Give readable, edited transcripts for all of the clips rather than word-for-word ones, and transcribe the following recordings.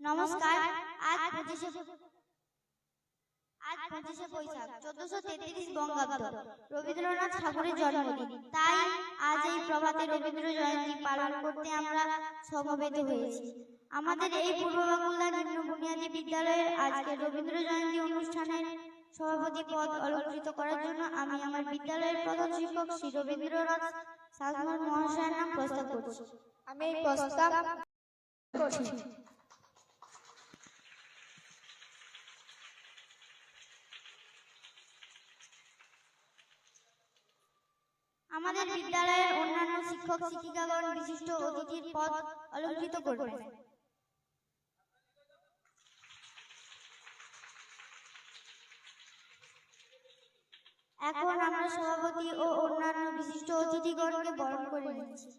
নমস্কার। আজ 25শে বৈশাখ 1433 বঙ্গাব্দ রবীন্দ্রনাথ ঠাকুরের জন্মদিন। তাই আজ এই প্রভাতে রবীন্দ্র জয়ন্তী পালন করতে আমরা সমবেত হয়েছি। আমাদের এই পূর্ব বাংলা নিম্ন বুনিয়াদী বিদ্যালয়ের আজকে রবীন্দ্র জয়ন্তী অনুষ্ঠানের সভাপতি পদ অলঙ্কৃত করার জন্য আমি আমার বিদ্যালয়ের প্রধান শিক্ষক শ্রী রবীন্দ্রনাথ সাজমল মহাশয়ের নাম প্রস্তাব করছি। আমি এই প্রস্তাব করছি। আমাদের বিদ্যালয়ের অন্যান্য শিক্ষক শিক্ষিকাগণ বিশিষ্ট অতিথির পদ অলঙ্কৃত করবেন। এখন আমরা সভাপতি ও অন্যান্য বিশিষ্ট অতিথিগণকে বরণ করে নিচ্ছি।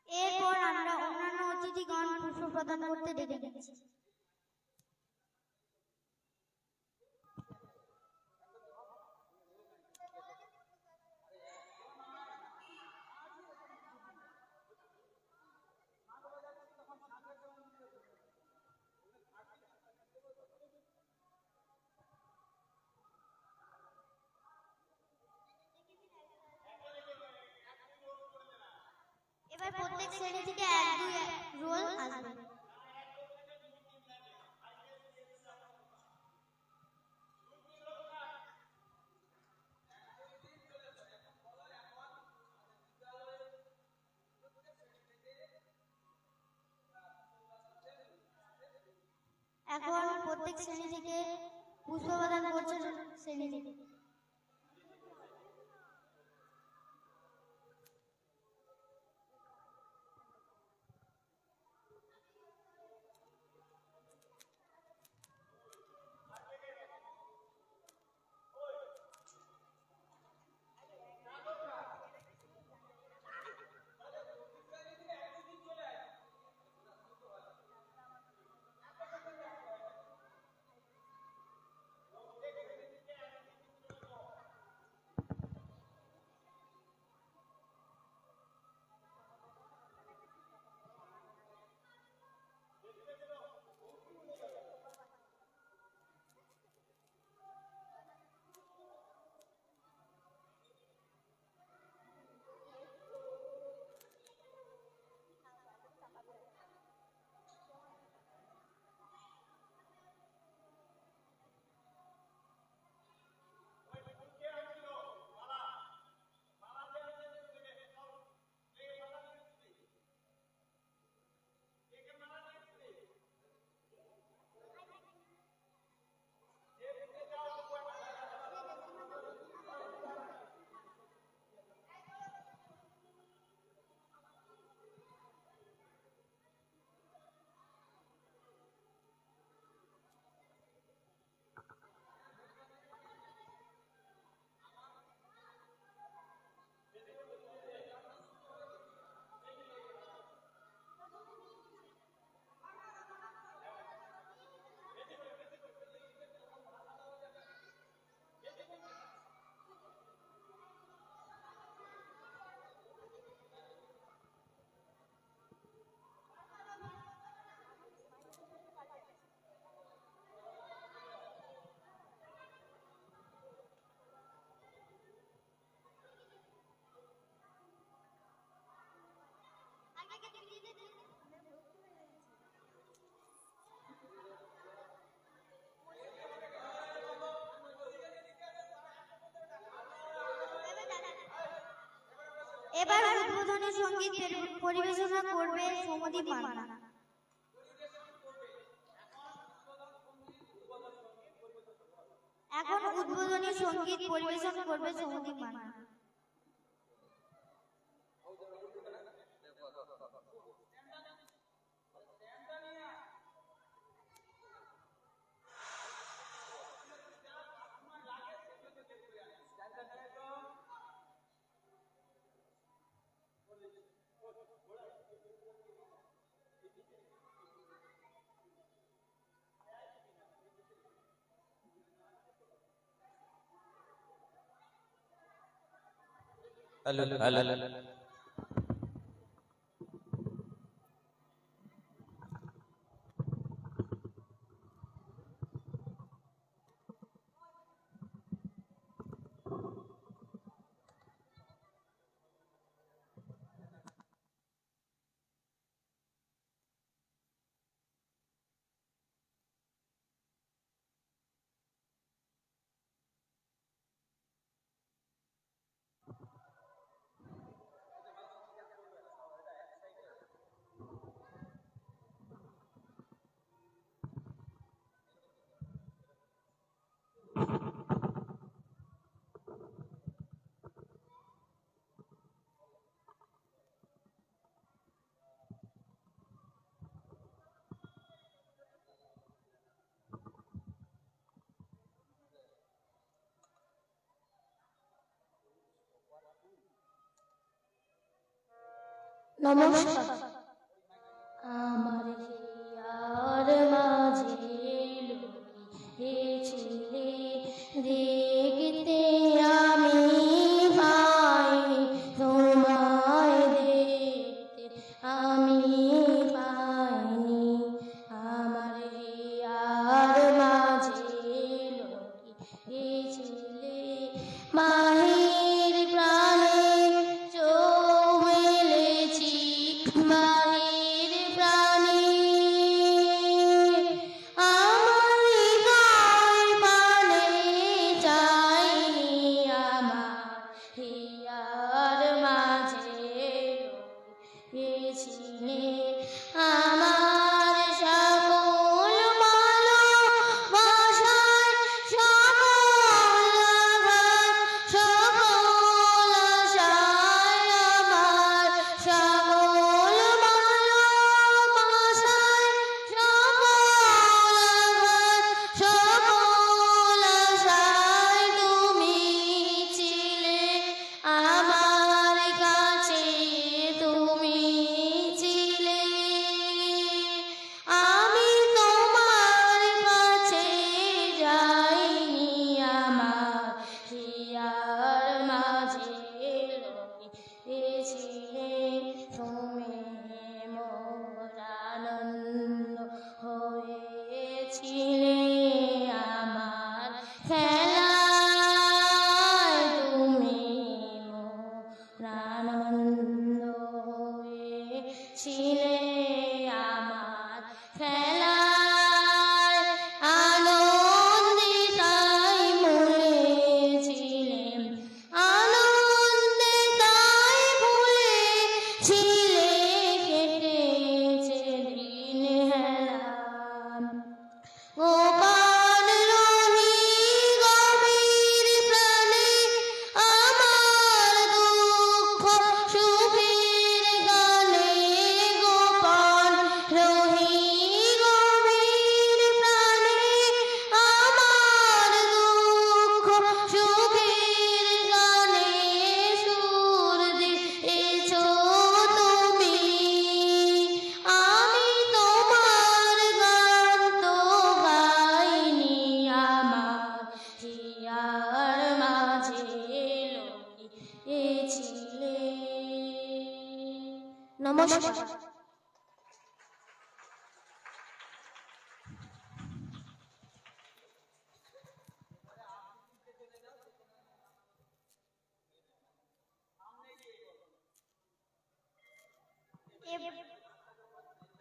এরপর আমরা অন্যান্য অতিথিগণ পুষ্প প্রদান করতে ডেকে নিচ্ছি। এবার প্রত্যেক শ্রেণী থেকে 1-2 রোল আসবে। এখন প্রত্যেক শ্রেণী থেকে পুষ্প প্রদান করছে শ্রেণী থেকে। এবার উদ্বোধনী সঙ্গীত পরিবেশনা করবে সৌমদীপ মান্না। এখন উদ্বোধনী সঙ্গীত পরিবেশন করবে সৌমদীপ মান্না। Hello, hello. নমস্কার। আমার হিয়ার মাঝে লুকিয়েছিলে দেখতে আমি পাই তোমায় দেখতে আমি পাইনি আমার হিয়ার মাঝে লুকিয়েছিলে মাহির প্রাণে চোখ মেলেছি মাহির প্রাণে আমার হৃদয় মানে চাইনি আমার হিয়ার মাঝে লুকিয়েছিলে আমার সকল ভালোবাসায় সকল আঘাত সকল আশায় আমার সকল ভালোবাসায় সকল আঘাত সকল আশায় তুমি ছিলে আমার কাছে তুমি ছিলে আমি তোমার কাছে যাইনি আমার হিয়ার মাঝে লুকিয়েছিলে তুমি মোর আনন্দ হয়েছিলে আমার খেলায় তুমি মোর আনন্দ হয়েছিলে আমার খেলায় আনন্দে তাই মরেছিলেন আনন্দে তাই ভুলেছিলে কেটেছে দিন হেলা গোপাল রহি গভীর প্রাণে আমার দুঃখ সুখের গানে গোপাল রহি গভীর প্রাণে আমার দুঃখ সুখের গানে সুর দিয়েছ তুমি আমি তোমার গান তো গাইনি আমার হিয়ার মাঝে লুকিয়েছিলে নমস্কার।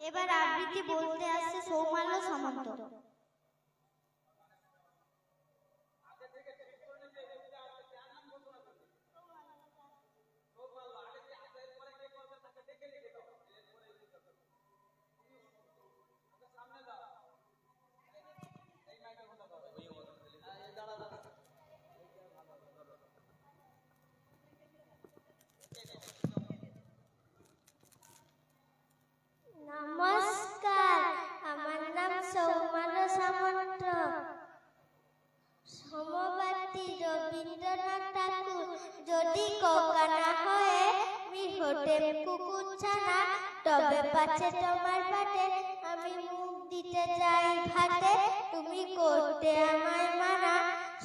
এবার আবৃত্তি বলতে আসছে সৌমাল্য সামন্ত। খোকানা হয়ে আমি হতে কুকুর ছানা, তবে পাচ্ছে তোমার পাটে আমি মুখ দিতে চাই ভাতে, তুমি করতে আমায় মানা,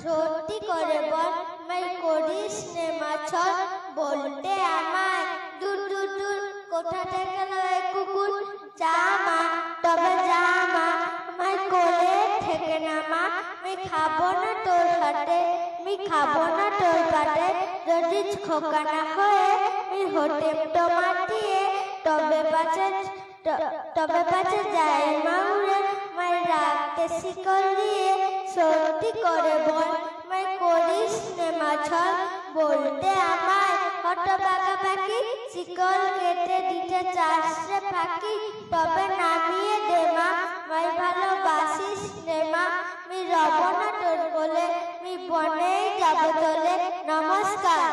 সত্যি করে বল আমায় করিস নে মাছল, বলতে আমায় দূর দূর দূর কোথা থেকে লয় কুকুর, জামা তবে জামা আমায় কোলে থেকে নামা, আমি খাবো না তোর হাতে, আমি খাবো না তোর পাতে, যদি খোকানা হয়ে আমি হতে তোমার দিয়ে, তবে পাছে যাই মাউরে মাই রাখতে শিকল দিয়ে, সত্যি করে বল মাই করিস নে মাছল, বলতে আমায় হতবাগা পাখি, শিকল কেটে দিতে চাস রে ফাঁকি, তবে নামিয়ে দে মা মাই ভালোবাসিস রে মা, আমি রব না তোর বলে আমি বনেই যাব তোলে। নমস্কার।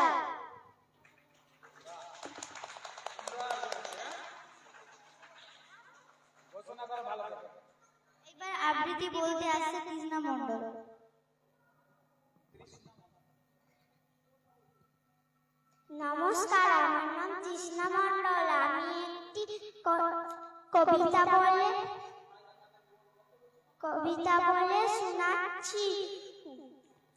এবার আবৃত্তি বলতে আসছে তৃষ্ণা মণ্ডল। নমস্কার, আমার নাম তৃষ্ণা মণ্ডল। আমি একটি কবিতা বলে শোনাচ্ছি।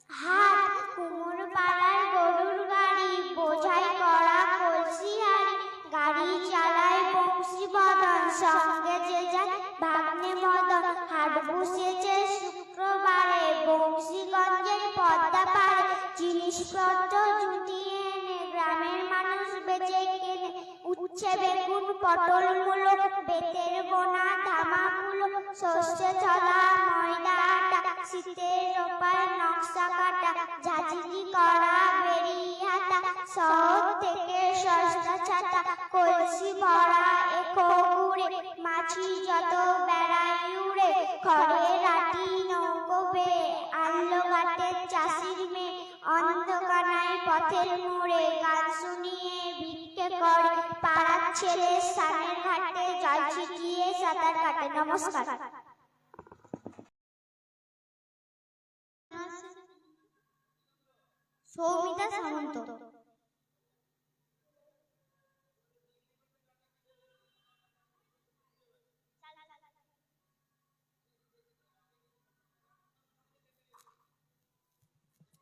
হাত কুমোর পাড়ার গরুর গাড়ি, বোঝাই করা কলসি হাড়ি, গাড়ি চালায় বংশী বদন, সঙ্গে যে যায় ভাগ্নে মদন, হাট বসেছে শুক্রবারে বংশীগঞ্জের পদ্মা পাড়ে, জিনিসপত্র জুটিয়ে এনে গ্রামের মানুষ বেচে কেনে, উচ্ছে বেগুন পটল মূলো, বেতের বোনা ধামা মূলো, সর্ষে ছলা ময়দা আটা, শীতের রোপায় নকশা কাটা, ঝাঁঝরি করা বেরি হাতা, শহর থেকে সস্তা ছাতা, কলসি ভরা এখো গুড়ে, মাছি যত বেড়াই উড়ে, খড়ে রাতি নৌকো বেয়ে আনলো ঘাটের চাষির মেয়ে, অন্ধকানায় পথের মোড়ে গান শুনিয়ে ভিক্ষে করে, পাড়ার ছেলে স্নানের ঘাটে জল ছিটিয়ে সাঁতার কাটে। নমস্কার। সৌমিতা সামন্ত।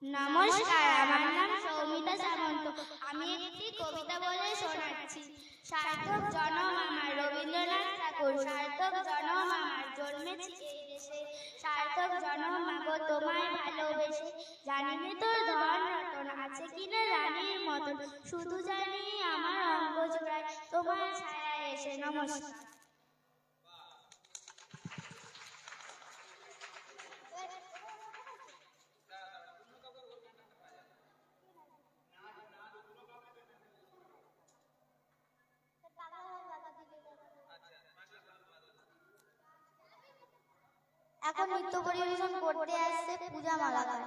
নমস্কার, আমার নাম সৌমিতা সামন্ত। আমি একটি কবিতা বলে শোনাচ্ছি। সার্থক জনম আমার রবীন্দ্রনাথ ঠাকুর, সার্থক জনম আমার জন্মেছি এই দেশে, সার্থক জনম মাগো তোমায় ভালোবেসে, জানিনি তোর ধন রতন আছে কিনা রানীর মতন, শুধু জানি আমার অঙ্গ জোড়ায় তোমার ছায়া এসে। নমস্কার। এখন নৃত্য পরিবেশন করতে আসছে পূজা মালাকার।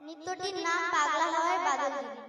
নৃত্যটির নাম পাগলা হাওয়ায় বাদল দিনে।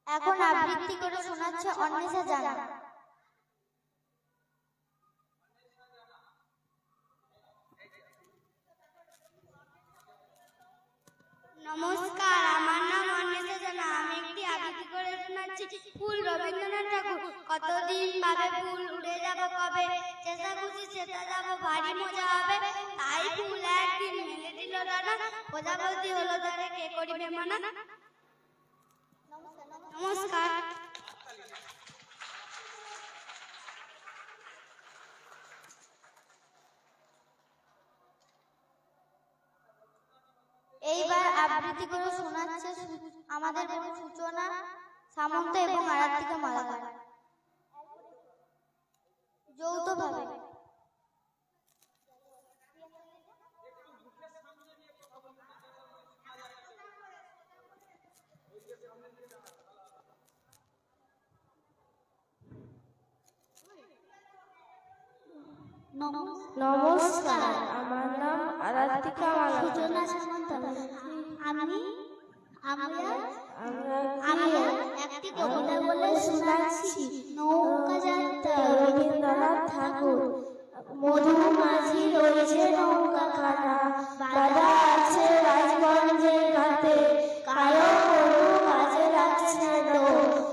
এখন আবৃত্তি করে শোনাচ্ছে অন্বেষা জানা। নমস্কার, আমার নাম অন্বেষা জানা। আমি একটি আবৃত্তি করে শোনাচ্ছি ফুল, রবীন্দ্রনাথ ঠাকুর। কতদিন ভাবে ফুল, উড়ে যাব কবে, চেষ্টা খুশি সেটা যাব, ভারী মজা হবে। তাই ফুল একদিন মেলে দিল দানা, প্রজাপতি হলো তারে, কে করিবে মানা। নমস্কার। এইবার আবৃত্তি করে শোনাচ্ছে আমাদের বোন সূচনা সামন্ত এবং আরাত্রিকা মালাকার যৌথভাবে। নমস্কার, আমার নাম আরাত্রিকা সূচনা সামন্ত। আমি একটি কবিতা বলে শোনাচ্ছি। নৌকা যাত্রা, রবীন্দ্রনাথ ঠাকুর। মধু মাঝি রয়েছে নৌকা খানা, বাধা আছে রাজগঞ্জের ঘাটে। কারো কোনো কাজে লাগছে না,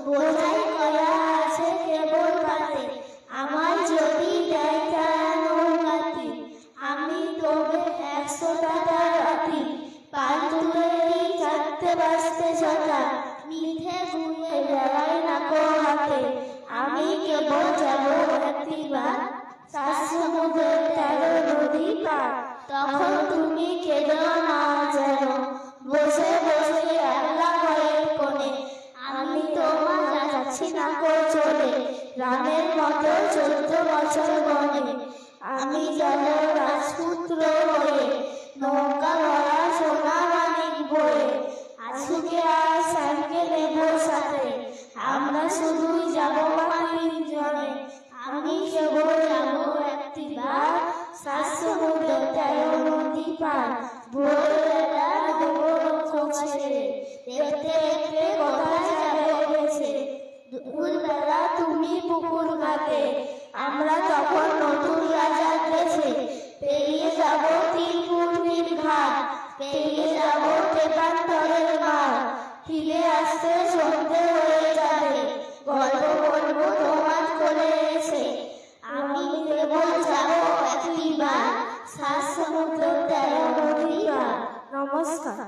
বোঝাই করা আছে কেবল পাতে। আমার যদি দেয় তারা নৌকাতি, আমি তবে 100 টাকা রাখি। পান তুলে দিই 4টে বাজতে ছটা, মিঠে ঘুরে বেড়াই না কো হাতে। আমি কেবল যাব একটিবার, 7 সমুদ্রের 13 নদী পার। তখন তুমি কেঁদো না যেন, বসে বসে একলা ঘরের কোণে। আমি তোমার যাচ্ছি না কো চলে, রামের মতো 14 বছর বনে। আমি যাব রাজপুত্র হয়ে, নৌকা ভরা সোনা মানিক বয়ে। আজকে আর স্যারকে নেব সাথে, আমরা শুধুই যাব 5 জনে। আমি কেবল যাব একটিবার, 7 সমুদ্র 13 নদী পার। ভোরবেলা খোঁজ ছেড়ে, দেখতে দেখতে কোথায় যাবে গেছে। দুপুরবেলা তুমি পুকুর ঘাটে, আমরা তখন নতুন রাজার দেশে। পেরিয়ে যাব 3 পূর্ণির ঘাট, পেরিয়ে যাব তেপান্তরের মাঠ। ফিরে আসতে সন্ধে হয়ে যাবে, গল্প বলবো তোমার কোলে এসে। আমি কেবল যাব একটিবার, 7 সমুদ্র 13 নদী পার। নমস্কার।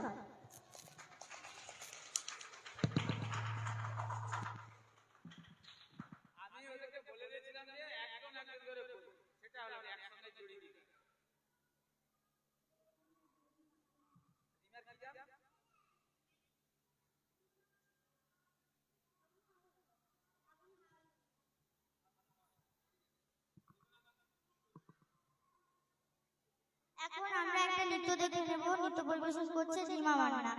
এখন আমরা একটা নৃত্য দেখে নেব। নৃত্য পরিবেশন করছে রিমা মান্না।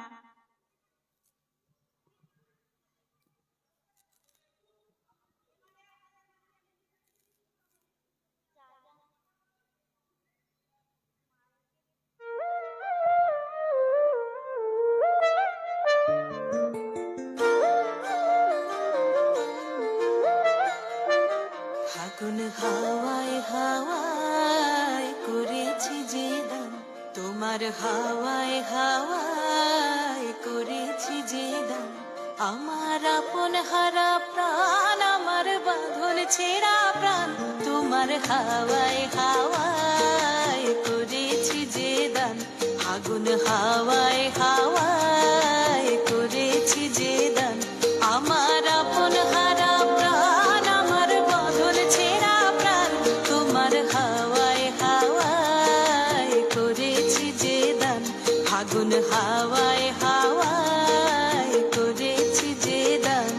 ফাগুন হাওয়ায় হাওয়ায় করেছি যে দান, তোমার হাওয়ায় হাওয়ায় করেছি যে দান। আমার আপন হারা প্রাণ, আমার বাঁধন ছেঁড়া প্রাণ, তোমার হাওয়ায় হাওয়ায় করেছি যে দান। ফাগুন হাওয়ায় হাওয়ায় করেছি যে দান। আমার আপন হারা প্রাণ, আমার বাঁধন ছেঁড়া প্রাণ, তোমার হাওয়ায় হাওয়ায় করেছি যে দান। ফাগুন হাওয়ায় হাওয়ায় করেছি যে দান।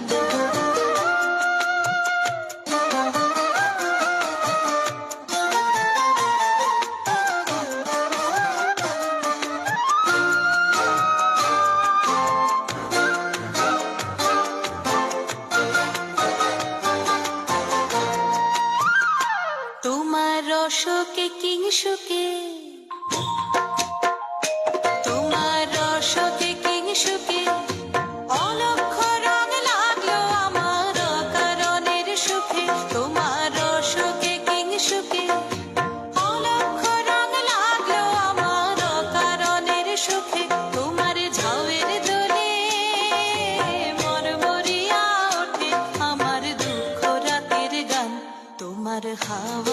তোমার রসকে কিংসুকে, তোমার রসকে কিংসুকে অলক্ষ রং লাগে।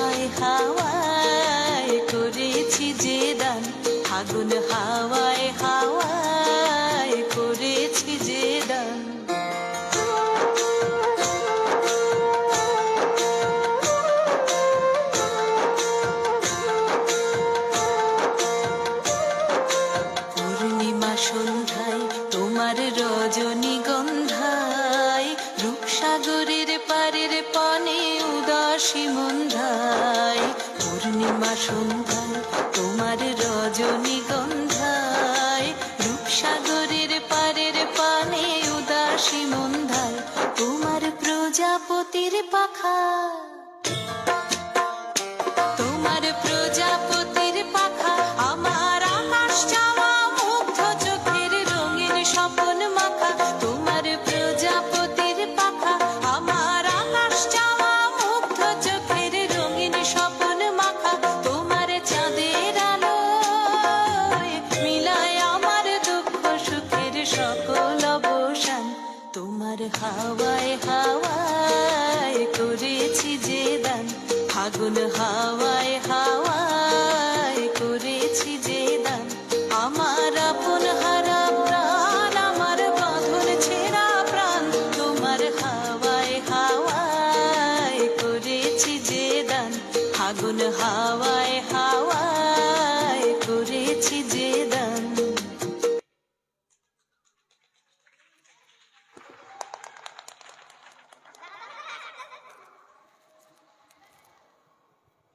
হাওয়ায় হাওয়ায় করেছি যে দান ফাগুন হাওয়ায় হাওয়ায় করেছি যে দান পূর্ণিমা সন্ধ্যায় তোমার রজনীগন্ধায় রূপসাগরের পারের পানে উদাসী মন্ধায় পূর্ণিমা সন্ধ্যায় তোমার রজনীগন্ধায় রূপসাগরের পারের পানে উদাসী মন্ধায় তোমার প্রজাপতির পাখা তোমার প্রজাপতির পাখা আমার আকাশ চাওয়া মুগ্ধ চোখের রঙিন স্বপন মাখা তোমার প্রজাপতির পাখা আমার আকাশ চাওয়া মুগ্ধ চোখের রঙিন স্বপন মাখা তোমার চাঁদের আলোয় মিলায় আমার দুঃখ সুখের সকল অবসান তোমার হাওয়ায় হাওয়ায় করেছি যে দান ফাগুন হাওয়ায় হাওয়ায় করেছি যে দান আমার আপন হারা প্রাণ আমার বাঁধন ছেঁড়া প্রাণ তোমার হাওয়ায় হাওয়ায় করেছি যে দান ফাগুন হাওয়ায় হাওয়ায় করেছি যে দান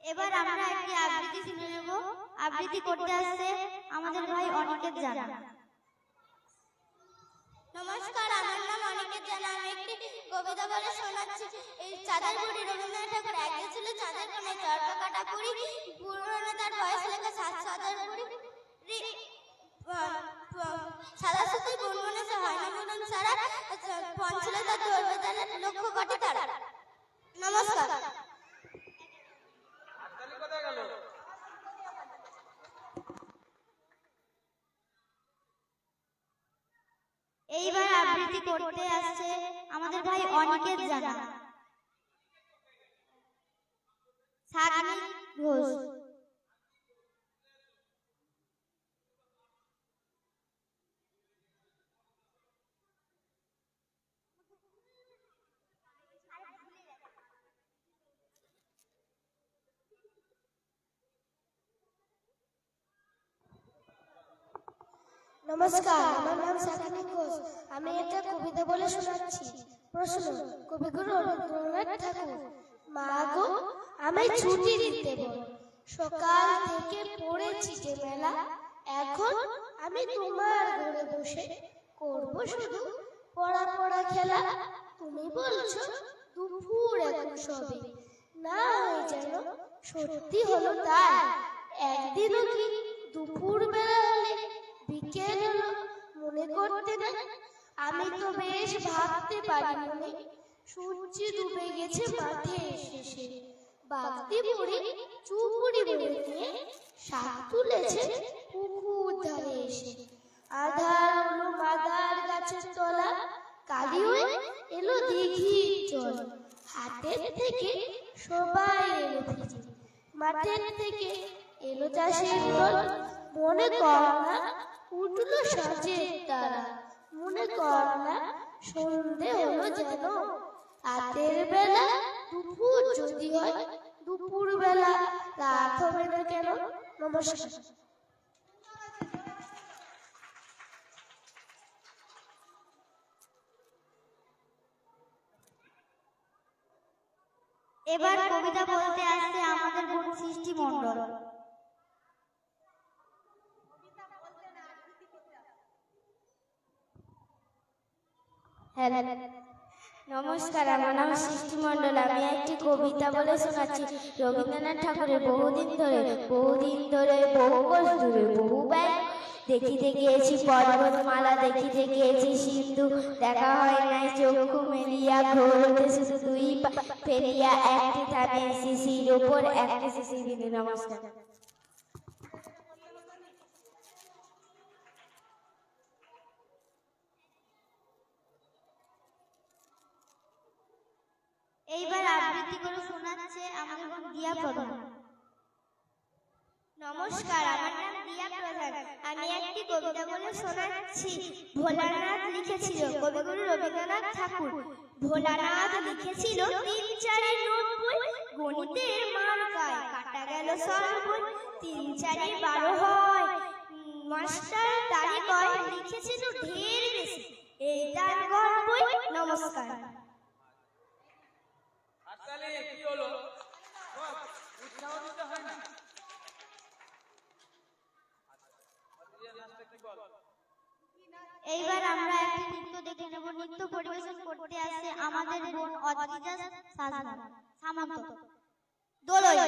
এবার আমরা একটি আবৃত্তি শুনে নেব। আবৃত্তি করতে আসছে আমাদের ভাই অনিকেত জানা। নমস্কার, আমার নাম অনিকেত জানা। আমি একটি কবিতা বলে শোনাচ্ছি। এই চাঁদের বুড়ি রবীন্দ্রনাথ ঠাকুর একে ছিল চাঁদের কোণে চড় কাটা কুড়ি পুরনো তার বয়স লেখা 7 বুড়ি সাদা সুতোয় গুনগুনে সে হয় না বলুন সারা পঞ্চলে তার ধরবে তারা লক্ষ কোটি তারা। নমস্কার। এইবার আবৃত্তি করতে আসছে আমাদের ভাই অনিকেত জানা। সাগনিক ঘোষ। নমস্কার, আমার নাম সাকিনী ঘোষ। আমি একটা কবিতা বলে শোনাচ্ছি। প্রশ্ন: কবিগুরু রবীন্দ্রনাথ ঠাকুর। মা গো, আমি ছুটি দিতে বলো, সকাল থেকে পড়েছি যে মেলা, এখন আমি তোমার ঘরে বসে করব শুধু পড়া পড়া খেলা। তুমি বলছো দুপুর এখন সবে, না হয়ে যেন সত্যি হলো তাই। একদিনও কি দুপুর বেলা হলে বিকেল হলো মনে করতে না? আমি তো বেশ ভাবতে পারি মনে, সূর্য ডুবে গেছে মাঠে এসে। বাগদি বুড়ি চুপুড়ি বলে নিয়ে শাক তুলেছে পুকুর ধারে এসে। আধার হলো মাদার গাছের তলা, কালি হয়ে এলো দিঘির জল। হাটের থেকে সবাই এলো ভিজে, মাঠের থেকে এলো চাষের দল। মনে কর না উঠলো সাজের তারা, মনে কর না সন্ধে হলো যেন। রাতের বেলা দুপুর যদি হয়, দুপুর বেলা রাত হবে না কেন? নমস্কার। এবার কবিতা বলতে আসছে আমাদের বোন সৃষ্টি মণ্ডল। নমস্কার, আমার নাম সৃষ্টি মণ্ডল। আমি একটি কবিতা বলে শোনাচ্ছি। রবীন্দ্রনাথ ঠাকুরের বহুদিন ধরে বহু কোষ দূরে বহু ব্যয় দেখিতে গিয়েছি পর্বতমালা, দেখিতে গিয়েছি সিন্ধু, দেখা হয় নাই চক্ষু মেলিয়া, ভোর হতে শুধু দুই পা ফেলিয়া, একটি থানে শিশির ওপর একটি শিশির বিন্দু। নমস্কার। এইবার আবৃত্তি করে শোনাচ্ছে আমাদের বোন দিয়া প্রধান। নমস্কার, আমার নাম দিয়া প্রধান। আমি একটি কবিতা বলে শোনাচ্ছি। ভোলানাথ লিখেছিল কবিগুরু রবীন্দ্রনাথ ঠাকুর। ভোলানাথ লিখেছিল 3-4-90, গণিতের মার্কায় কাটা গেল সব বই। 3-4-12 হয়, মাস্টার তারি কয়, লিখেছিল ঢের বেশি। এই তার গল্পই। নমস্কার। কি হলো? উৎসাহ দিতে হয় না? এইবার আমরা একটি নৃত্য দেখে নেব। নৃত্য পরিবেশন করতে আসছে আমাদের বোন অদ্রিজা সামন্ত। দোলই।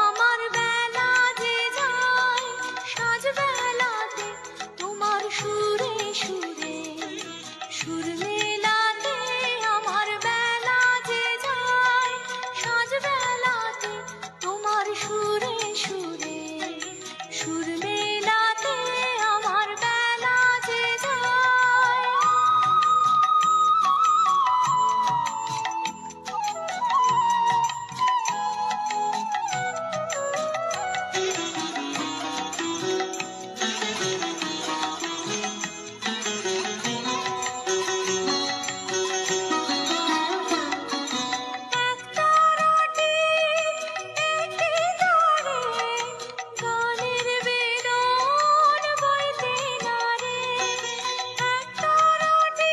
আমার বেলা যে যায় সাজ বেলাতে তোমার সুরে সুরে সুর মেলাতে। আমার বেলা যে যায় সাজ বেলাতে তোমার সুরে সুরে সুর মেলাতে। আমার বেলা যে যায় একতারাটি একটি তারে গানের বেদন বইতে নারে। একতারাটি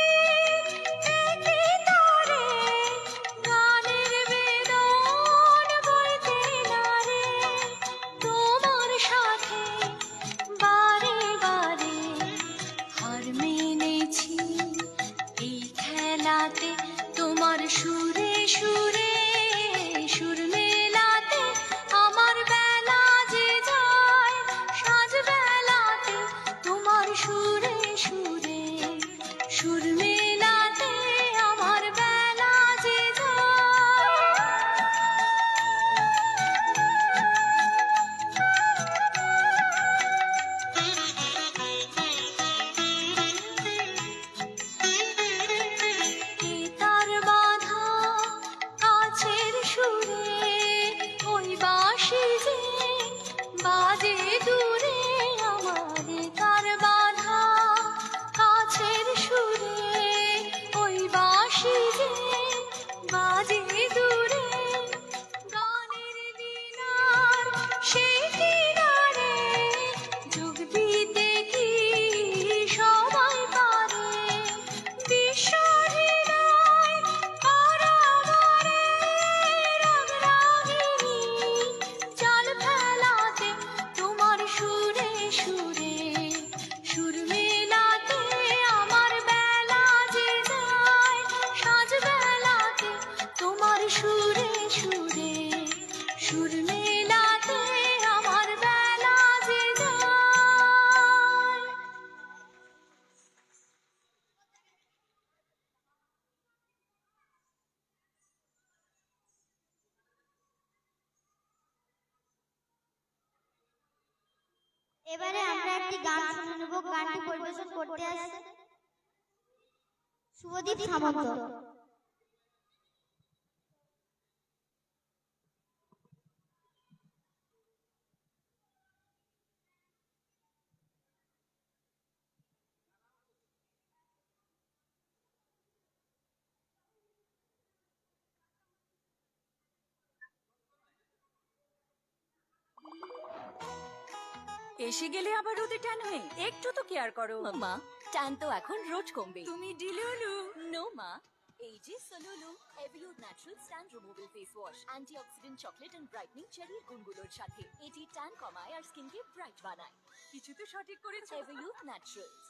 একটি তারে গানের বেদন বইতে নারে। তোমার সাথে বারে বারে হার মেনেছি এই খেলাতে। তোমার সুরে সুরে সুর মেলাতে। আমার বেলা যে যায় সাজ বেলাতে তোমার সুরে সুরে সুর মেলাতে। আমার বেলা যে তার বাধা কাছের সুরে ওই বাঁশি যে বাজে দূরে। আমার তার বাধা কাছের সুরে ওই বাঁশি যে বাজে দূরে। গানের দিনার সেই কিনারে যোগ দিতে কি সবাই পারে। বিশ্বহীনায় পারাবারে রাগরাগিনী চাল ফেলাতে। তোমার সুরে সুরে সুর মেলাতে। আমার বেলা যে যায় সাজ বেলাতে তোমার সুরে সুরে সুর মেলাতে। আমার বেলা যে যায়। এবারে আমরা একটি গান শুনে নেব। গানটি পরিবেশন করতে আসছে শুভদীপ সামন্ত। এসে গেলে আবার রোদে ট্যান হয়ে একটু তো কেয়ার করো। মা, টান তো এখন রোজ কমবে। তুমি ডিলুলু। নো মা, এই যে সলুলু এভিউড natural stand removal face wash, antioxidant chocolate and brightening চেরির গুণগুলোর সাথে এটি ট্যান কমায় আর স্কিনকে ব্রাইট বানায়। কিছু তো সঠিক করেছো। এভিউড naturals.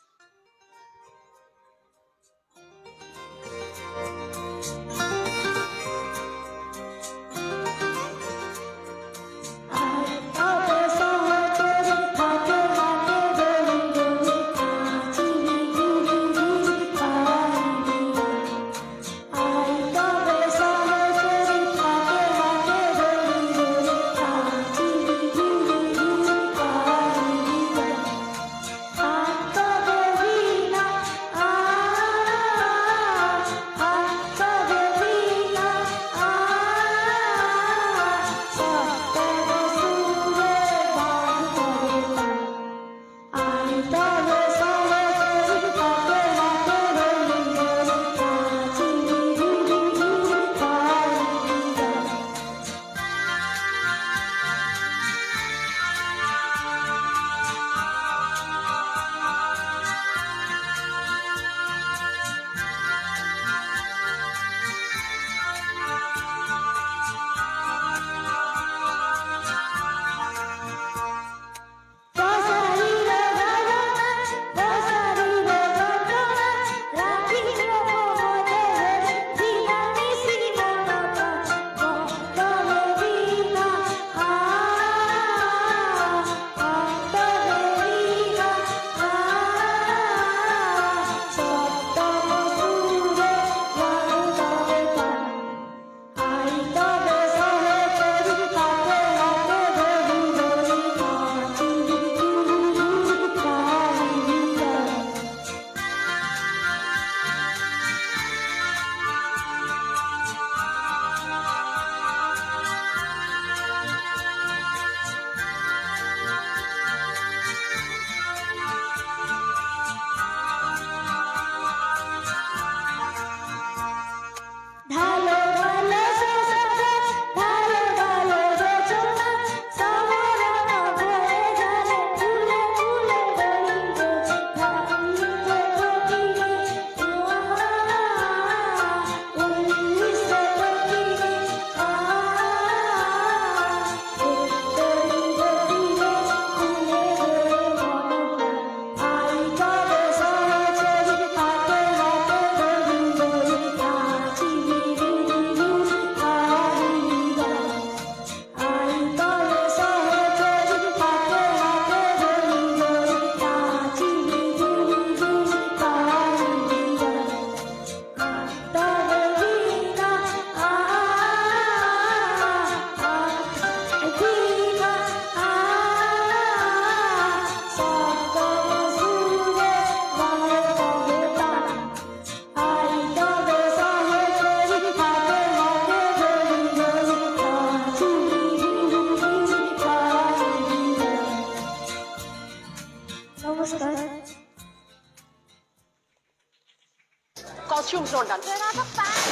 Costumes not done. Where are the pants?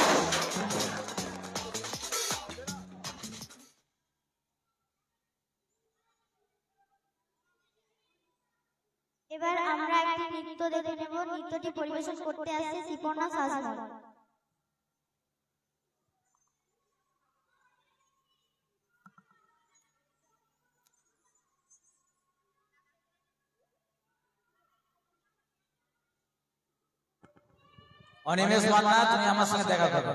এবার আমরা একটি নৃত্য দেখে নেব। নৃত্যটি পরিবেশন করতে আসছে শিপনা সাজমল। অনিমেষ মান্না, তুমি আমার সঙ্গে দেখা করো।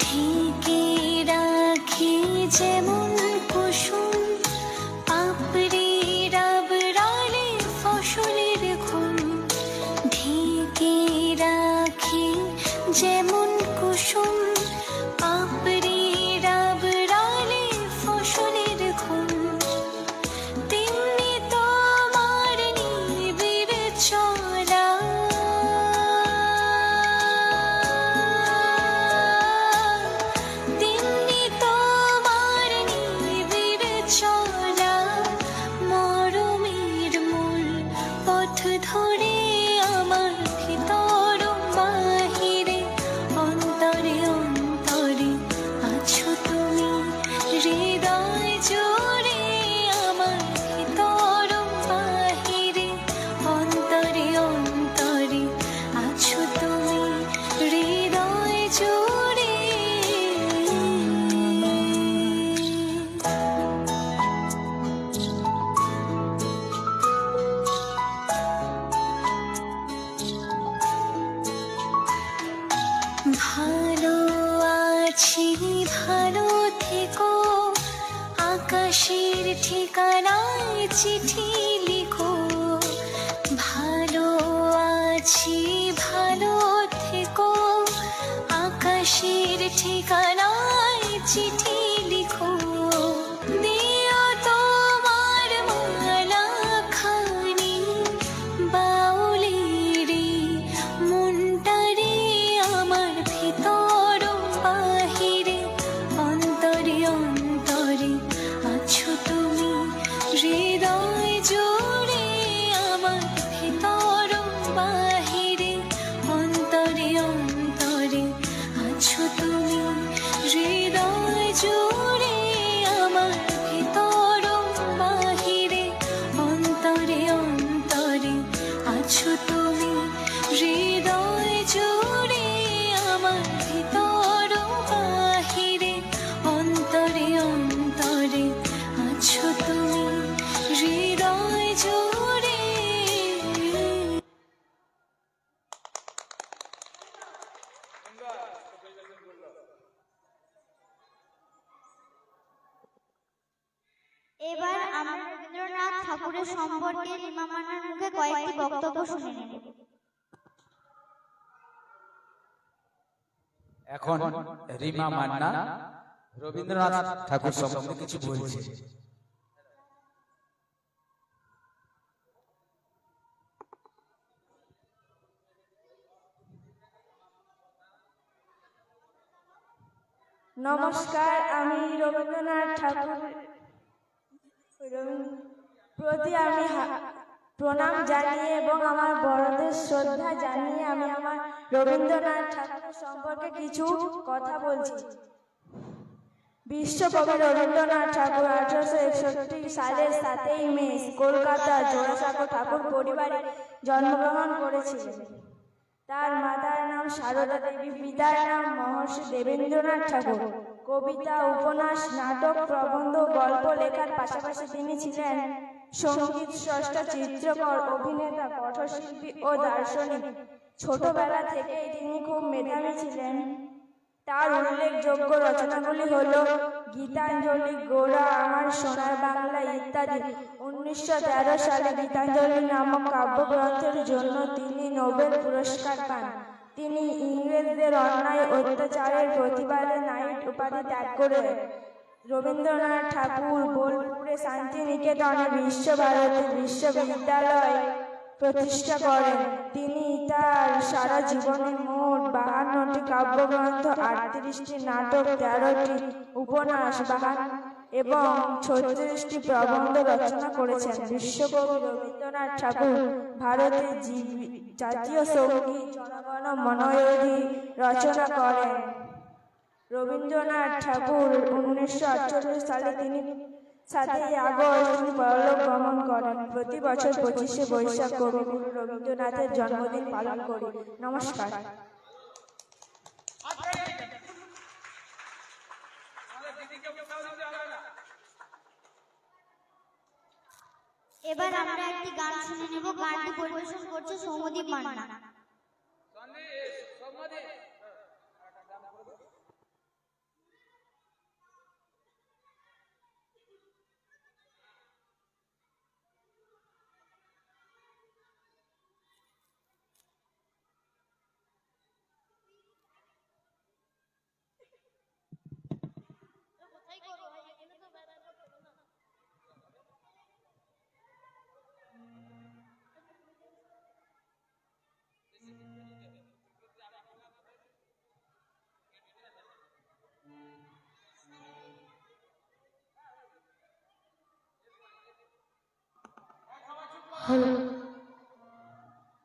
ঢেকে রাখি যেমন কুসুম আপড়ি রাবড়ালে ফসলের ঘুম, ঢেকে রাখি যেমন কুসুম আপড়ি রাবড়ালে ফসলের ঘুম, তেমনি তো ঠিকানায় চিঠি লিখো, ভালো আছি ভালো থেকো, আকাশের ঠিকানায় চিঠি লিখো, দিও তোমার মালা খানি বাউলেরে মনটারে আমার ভিতর বাহিরে, অন্তরে অন্তরে আছো তুমি, হৃদয় জুড়ে আমার ভিতর বাহিরে, অন্তরে অন্তরে আছো তুমি, হৃদয় জুড়ে আমার ভিতর বাহিরে, অন্তরে অন্তরে আছো তুমি, হৃদয় জুড়ে আমার ভিতর বাহিরে, অন্তরে অন্তরে আছো তুমি, হৃদয় জুড়ে। এবার আমরা রবীন্দ্রনাথ ঠাকুরের সম্পর্কে রিমা মান্নার মুখে কয়েকটি বক্তব্য শুনে নেব। এখন রিমা মান্না রবীন্দ্রনাথ ঠাকুর সম্বন্ধে কিছু বলছে। নমস্কার, আমি রবীন্দ্রনাথ ঠাকুর প্রতি আমি প্রণাম জানিয়ে এবং আমার বড়দের শ্রদ্ধা জানিয়ে আমি আমার রবীন্দ্রনাথ ঠাকুর সম্পর্কে কিছু কথা বলছি। বিশ্বকবি রবীন্দ্রনাথ ঠাকুর 1861 সালের 7ই মে কলকাতার জোড়াসাঁকো ঠাকুর পরিবারে জন্মগ্রহণ করেছিলেন। তার মাতার নাম সারদা দেবী, পিতার নাম মহর্ষি দেবেন্দ্রনাথ ঠাকুর। কবিতা, উপন্যাস, নাটক, প্রবন্ধ, গল্প লেখার পাশাপাশি তিনি ছিলেন সঙ্গীত স্রষ্টা, চিত্রকর, অভিনেতা, পটশিল্পী ও দার্শনিক। ছোটবেলা থেকেই তিনি খুব মেধাবী ছিলেন। তার উল্লেখযোগ্য রচনাগুলি হল গীতাঞ্জলি, গোরা, আমার সোনার বাংলা ইত্যাদি। 1913 সালে গীতাঞ্জলি নামক কাব্যগ্রন্থের জন্য তিনি নোবেল পুরস্কার পান। তিনি ইংরেজদের অন্যায় অত্যাচারের প্রতিবাদে নাইট উপাধি ত্যাগ করে রবীন্দ্রনাথ ঠাকুর বোলপুরে শান্তিনিকেতনে বিশ্বভারতী বিশ্ববিদ্যালয় প্রতিষ্ঠা করেন। তিনি তার সারা জীবনে মোট 52টি কাব্যগ্রন্থ, 38টি নাটক, 13টি উপন্যাস এবং 36টি প্রবন্ধ রচনা করেছেন। বিশ্বকবি রবীন্দ্রনাথ ঠাকুর ভারতের জাতীয় সঙ্গীত জনগণ মনোয়ধি রচনা করেন। রবীন্দ্রনাথ ঠাকুর 1948 সালে তিনি 7ই আগস্ট তিনি পরলোক গমন করেন। প্রতি বছর 25শে বৈশাখ কবিগুরু রবীন্দ্রনাথের জন্মদিন পালন করি। নমস্কার। এবার আমরা একটি গান শুনে নেব। গানটি পরিবেশন করছে সৌম্যদীপ মান্না।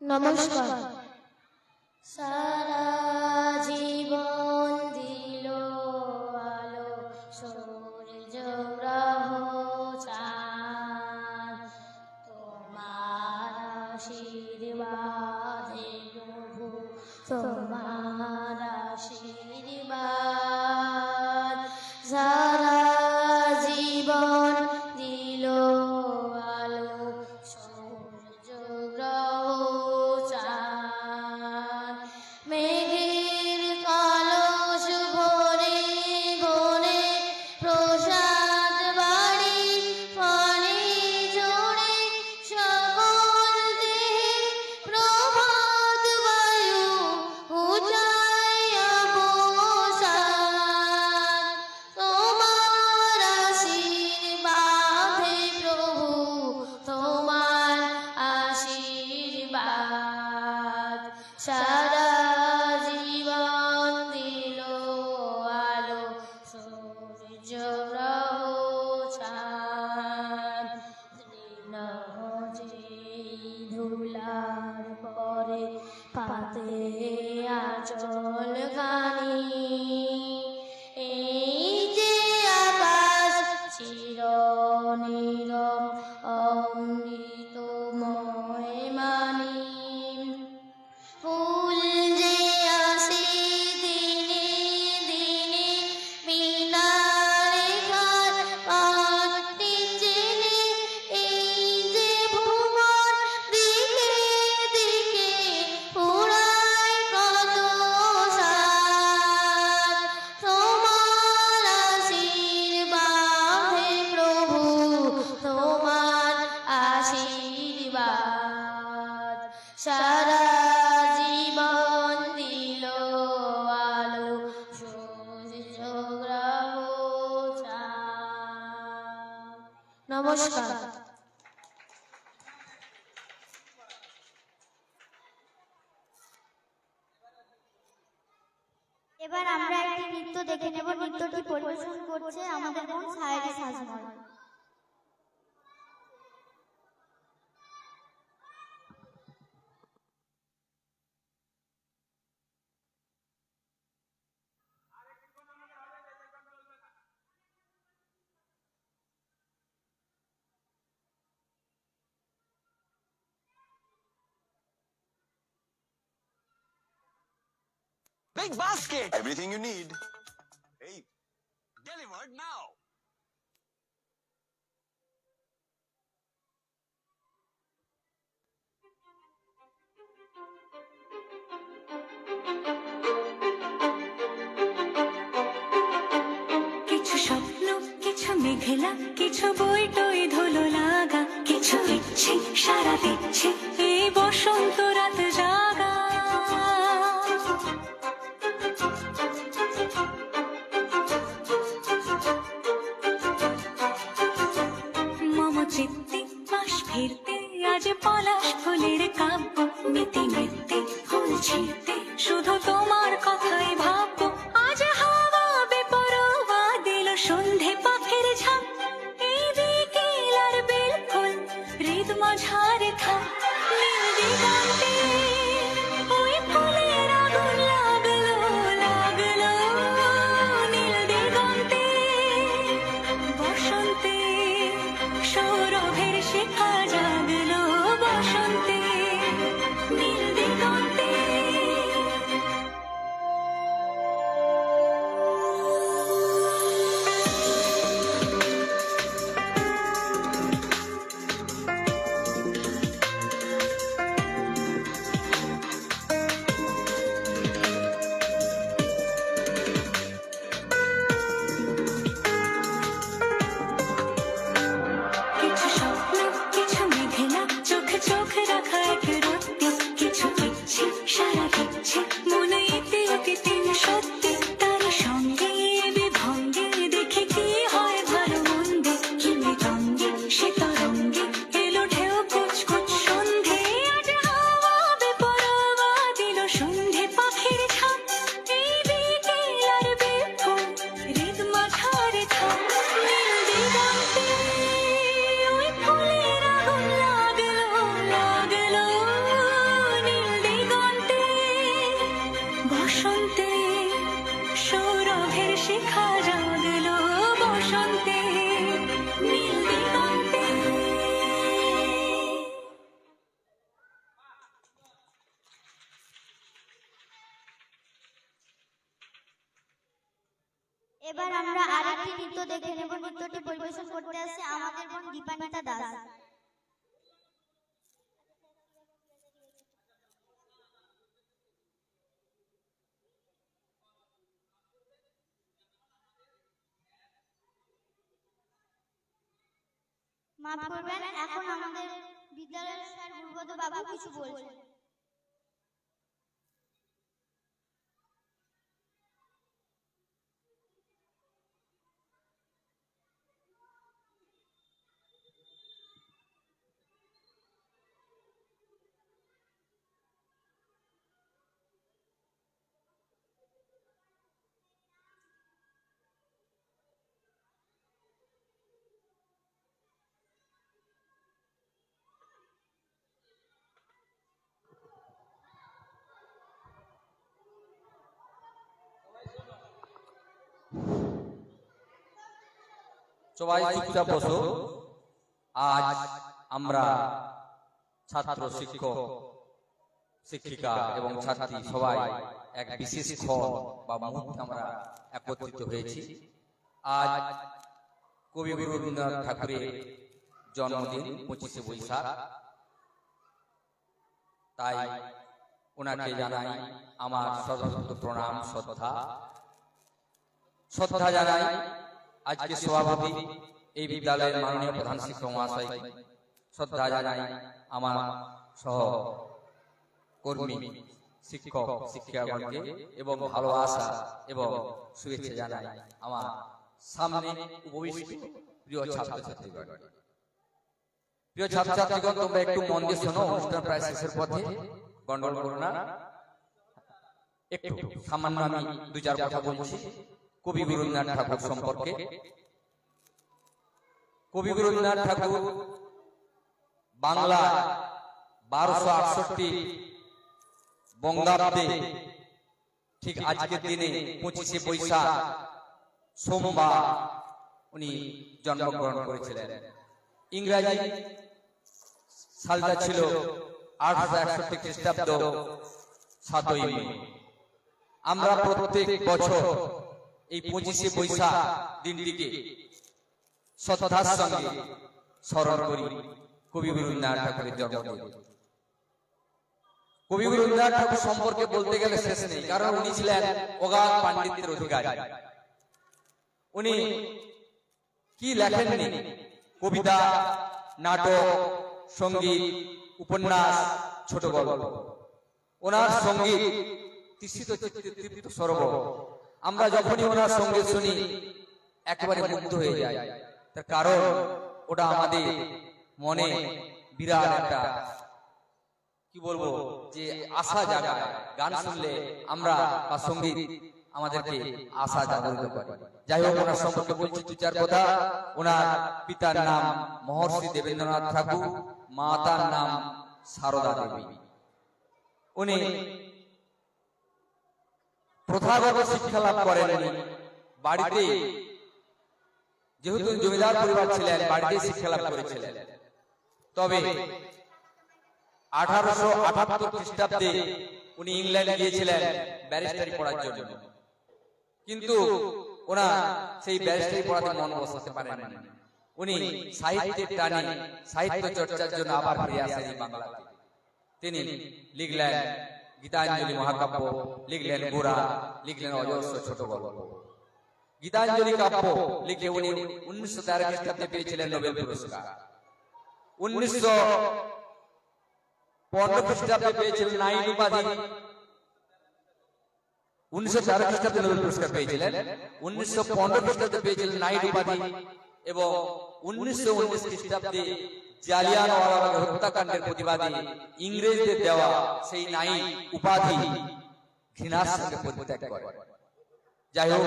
নমস্কার। সারা জীবন দিল আলো সূর্য গ্রহ চাঁদ, তোমার আশীর্বাদে প্রভু, তোমার আশীর্বাদ। সারা জীবন দিল আলো সূর্য গ্রহ চাঁদ, গ্রহ চাঁদ তৃণ যেই ধুলার পরে পাতে আচল গানি এই যে আকাশ চির নীরব অমৃতময় মানি ফুল যে আসে দিনে দিনে মিনারেঘাট পাটটি চেনে এই যে ভুবন দিকে দিকে পুরায় কত সার তোমার আশীর্বাদ হে প্রভু তোমার আশীর্বাদ সারা জীবন দিল আলো সূর্য গ্রহ চাঁদ। নমস্কার। এবার আমরা একটি নৃত্য দেখে নেব। নৃত্যটি পরিবেশন করছে আমাদের বোন সায়রি সাজমল। Big basket. Everything you need. Hey, delivered now. কিছু স্বপ্ন কিছু মেঘলা কিছু বই টই ধুলো লাগা কিছু ইচ্ছে সারা দিচ্ছে এই বসন্ত রাত জাগা মম চিত্তে পাশ ফিরতে আজ পলাশ ফুলের কাব্য মিতি মিত্তি ফুল ছিঁড়তে শুধু তোমার কথাই ভাববো আজ হাওয়া বেপরোয়া দিল সন্ধে পাখির ঝাঁক এই বিকেল আর বিলকুল হৃদ মাঝারে থাক নীল দিগন্তে ওই ফুলের আগুন লাগলো লাগলো নীল দিগন্তে বসন্তে সৌরভের শিখা জাগলো বসন্তে নীল দিগন্তে কিছু স্বপ্ন কিছু মেঘলা চোখে চোখ রাখা এক রত্তি কিছু ইচ্ছে সারা দিচ্ছে মনে ইতি অতীতে সত্যি তার সঙ্গে বিভঙ্গে দেখে কি হয় ভালো মন্দে কি মৃদঙ্গে সে তরঙ্গে এলো ঢেউ কুচকুচ সন্ধে আজ হাওয়া বেপরোয়া দিল সন্ধে পাখির ঝাঁক এই বিকেল আর বিপুল হৃদ মাঝারে থাক নীল দিগন্তে ওই ফুলের আগুন লাগলো লাগলো নীল দিগন্তে বসন্তে সৌরভের শিখা জাগলো বসন্তে নীল দিগন্তে এবার আমরা আরেকটি নৃত্য দেখে নেব। নৃত্যটি পরিবেশন করতে আসছে আমাদের বোন দীপানিতা দাস। মাফ করবেন, এখন আমাদের বিদ্যালয়ের স্যার গুরুপদ বাবু কিছু বলছেন। সবাই চুপচাপ বসো। আজ আমরা ছাত্র, শিক্ষক, শিক্ষিকা এবং ছাত্রী সবাই এক বিশেষ ক্ষণ বা মুহূর্তে আমরা একত্রিত হয়েছি। আজ কবিগুরু রবীন্দ্রনাথ ঠাকুরের জন্মদিন 25শে বৈশাখ। তাই ওনাকে জানাই আমার সর্বশত প্রণাম, শ্রদ্ধা জানাই আজকে সভাপতি এই বিদ্যালয়ের মাননীয় প্রধান শিক্ষক মহাশয়, শ্রদ্ধা জানাই আমার সহ কর্মী শিক্ষক শিক্ষিকাগণকে এবং ভালোবাসা এবং শুভেচ্ছা জানাই আমার সামনে উপবিষ্ট প্রিয় ছাত্রছাত্রীগণ। প্রিয় ছাত্রছাত্রীগণ, তোমরা একটু মন দিয়ে শোনো, অনুষ্ঠান প্রায় শেষের পথে, গন্ডগোল করো না। একটু সামান্য আমি 2-4 কথা বলছি কবিগুরু রবীন্দ্রনাথ ঠাকুর সম্পর্কে। কবিগুরু রবীন্দ্রনাথ ঠাকুর বাংলা 1268 বঙ্গাব্দে ঠিক আজকের দিনে 25শে বৈশাখ সোমবার উনি জন্মগ্রহণ করেছিলেন। ইংরাজি সালটা ছিল 1861 খ্রিস্টাব্দ 7ই মে। আমরা প্রত্যেক বছর এই 25শে বৈশাখ দিনটিকে শ্রদ্ধার সঙ্গে স্মরণ করি কবিগুরু রবীন্দ্রনাথ ঠাকুরের জন্মদিন। কবিগুরু রবীন্দ্রনাথ ঠাকুর সম্পর্কে বলতে গেলে শেষ নেই, কারণ উনি ছিলেন অগাধ পাণ্ডিত্যের অধিকারী। উনি কি লেখেননি? কবিতা, নাটক, সঙ্গীত, উপন্যাস, ছোট গল্প। ওনার সঙ্গীত তৃষিত তৃপ্ত সরোবর। আমরা যখনই ওনার সঙ্গীত শুনি একেবারে মুগ্ধ হয়ে যাই, তার কারণ ওটা আমাদের মনে বিরাট একটা কি বলবো যে আশা জাগায়। গান শুনলে আমরা বা সঙ্গীত আমাদেরকে আশা জাগরিত করে। যাই হোক, ওনার সম্পর্কে বলছি 2-4 কথা। ওনার পিতার নাম মহর্ষি দেবেন্দ্রনাথ ঠাকুর, মাতার নাম সারদা দেবী। উনি প্রথাগত শিক্ষা লাভ করেননি, বাড়িতে যেহেতু জমিদার পরিবার ছিলেন বাড়িতে শিক্ষা লাভ করেছিলেন। তবে 1878 খ্রিস্টাব্দে উনি ইংল্যান্ডে গিয়েছিলেন ব্যারিস্টারি পড়ার জন্য, কিন্তু ওনার সেই ব্যারিস্টারি পড়াতে মন বসাতে পারেননি। উনি সাহিত্যের টানে সাহিত্য চর্চার জন্য আবার ফিরে আসেন বাংলাতে। তিনি লিখলেন গীতাঞ্জলি মহাকাব্য, লিখলেন গোরা, লিখলেন অজস্র ছোট গল্প। গীতাঞ্জলি কাব্য লিখে উনি 1913 খ্রিস্টাব্দে পেয়েছিলেন নোবেল পুরস্কার। 1915 খ্রিস্টাব্দে পেয়েছিলেন নাইট উপাধি। 1913 খ্রিস্টাব্দে নোবেল পুরস্কার পেয়েছিলেন, 1915 খ্রিস্টাব্দে পেয়েছিলেন নাইট উপাধি এবং 1919 খ্রিস্টাব্দে জালিয়ানওয়ালাবাগ হত্যাকাণ্ডের প্রতিবাদে ইংরেজদের দেওয়া সেই নাইট উপাধি ঘৃণার সঙ্গে পরিত্যাগ করে। যাই হোক,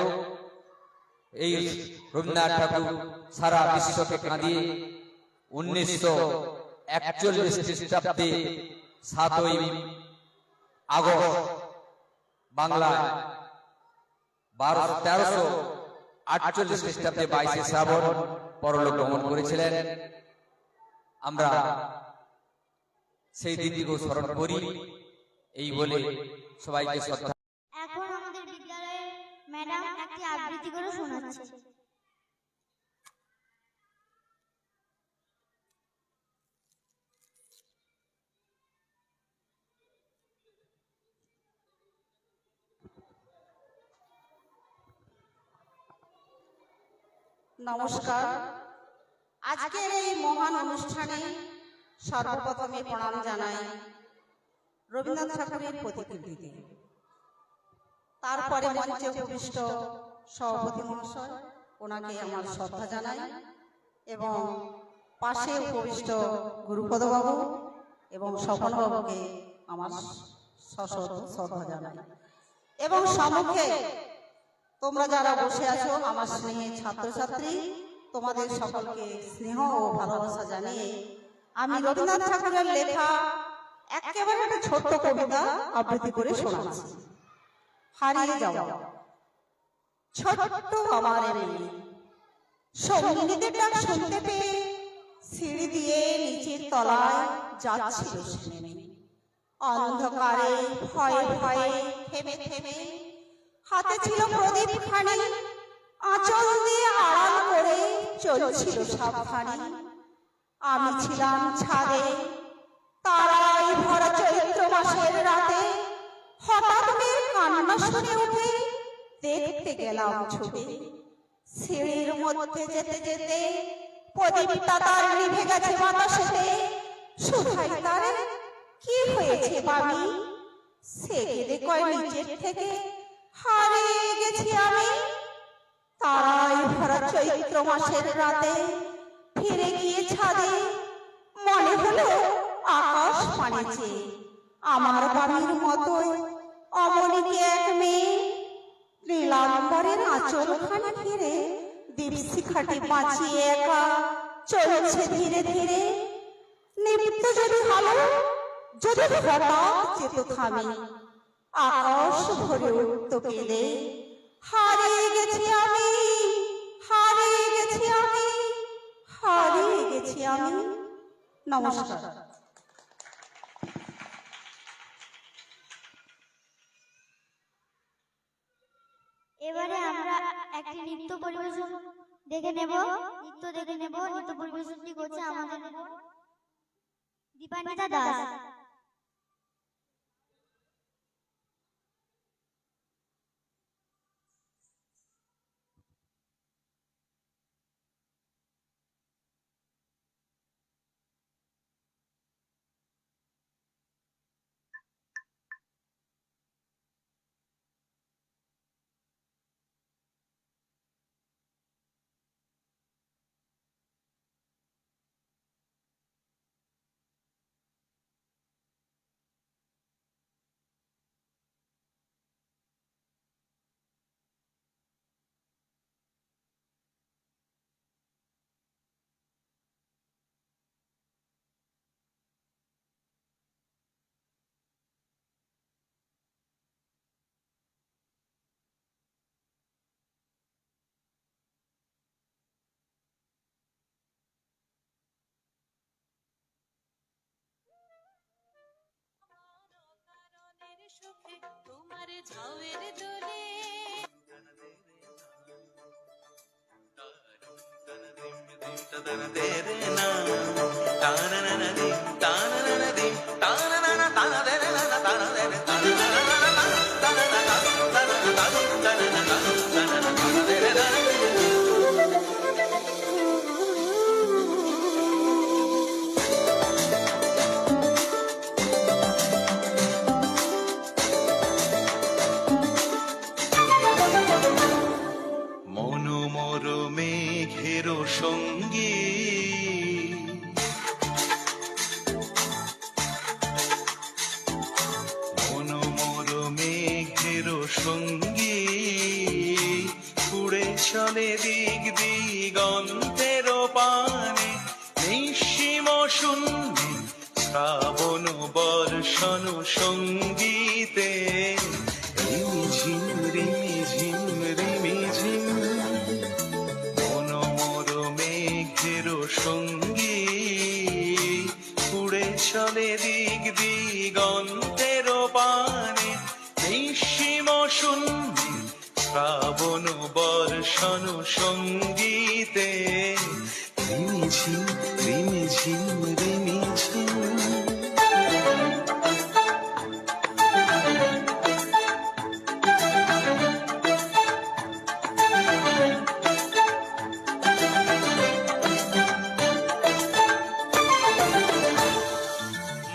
এই রবীন্দ্রনাথ ঠাকুর সারা বিশ্বকে কাঁদিয়ে 1941 খ্রিস্টাব্দে 7ই আগস্ট বাংলায় 1348 খ্রিস্টাব্দে 22শে শ্রাবণ পরলোক গমন করেছিলেন। আমরা সেই দিনটিকেও স্মরণ করি। এই বলে সবাইকে শ্রদ্ধা। এখন আমাদের বিদ্যালয়ের ম্যাডাম একটি আবৃত্তি করে শোনাচ্ছে। নমস্কার। আজকের এই মহান অনুষ্ঠানে সর্বপ্রথমে প্রণাম জানাই রবীন্দ্রনাথ ঠাকুরের প্রতিকৃতিতে। তারপরে মঞ্চে উপবিষ্ট সভাপতি মহাশয়, ওনাকে আমার শ্রদ্ধা জানাই এবং পাশে উপবিষ্ট গুরুপদবাবু এবং স্বপনবাবুকে আমার সশ্রদ্ধ শ্রদ্ধা জানাই এবং সম্মুখে তোমরা যারা বসে আছো আমার স্নেহের ছাত্রছাত্রী, তোমাদের সকলকে স্নেহ ও ভালোবাসা জানিয়ে আমি রবীন্দ্রনাথ ঠাকুরের লেখা একেবারে একটা ছোট্ট কবিতা আবৃত্তি করে শোনাচ্ছি। হারিয়ে যাওয়া। ছোট্ট আমার মেয়ে, সঙ্গীদের ডাক শুনতে পেয়ে সিঁড়ি দিয়ে নিচের তলায় যাচ্ছিল সে নেমে। অন্ধকারে ভয়ে ভয়ে থেমে থেমে হাতে ছিল প্রদীপ খানি, আঁচল দিয়ে আড়াল করে চলছিল সাবধানে। আমি ছিলাম ছাদে, তারাই ভরা চৈত্র মাসের রাতে। হঠাৎ মেয়ের কান্না শুনে উঠে দেখতে গেলাম ছুটে। সিঁড়ির মধ্যে যেতে যেতে প্রদীপটা তার নিভে গেছে বাতাসেতে। শুধাই তারে কি হয়েছে বামি? সে কেঁদে কয় নিচের থেকে হারিয়ে গেছি আমি। তারাই ভরা চৈত্র মাসের রাতে ফিরে গিয়ে ছাদে মনে হলো আকাশ পানেছে আমার বাড়ির মতোই অমনিকে এক মেয়ে। নীলাম্বরের আঁচল খানি ফিরে দীপশিখাটি বাঁচিয়ে একা চলছে ধীরে ধীরে। নিমিত্ত যদি ভালো, যদি হঠাৎ যেত থামি, আকাশ ভরে উঠত কেঁদে। হারিয়ে গেছি আমি, হারিয়ে গেছি আমি, হারিয়ে গেছি আমি। নমস্কার। এবারে আমরা একটি নৃত্য পরিবেশন দেখে নেব। নৃত্য পরিবেশনটি করছে আমাদের দীপান্বিতা দাস। তোমার ঝাউয়ের দোলে সঙ্গী উড়ে চলে দিক দিগন্তের পানে নিঃসীম শূন্যে শ্রাবণ বর্ষণ সঙ্গীতে রিমিঝিম রিমিঝিম রিমিঝিম মনোমর মেঘের সঙ্গী উড়ে চলে দিক দিগন্তের পানে নিঃসীম শূন্যে শ্রাবণ বর্ষণ সঙ্গীতে রিমিঝিম রিমিঝিম রিমিঝিম।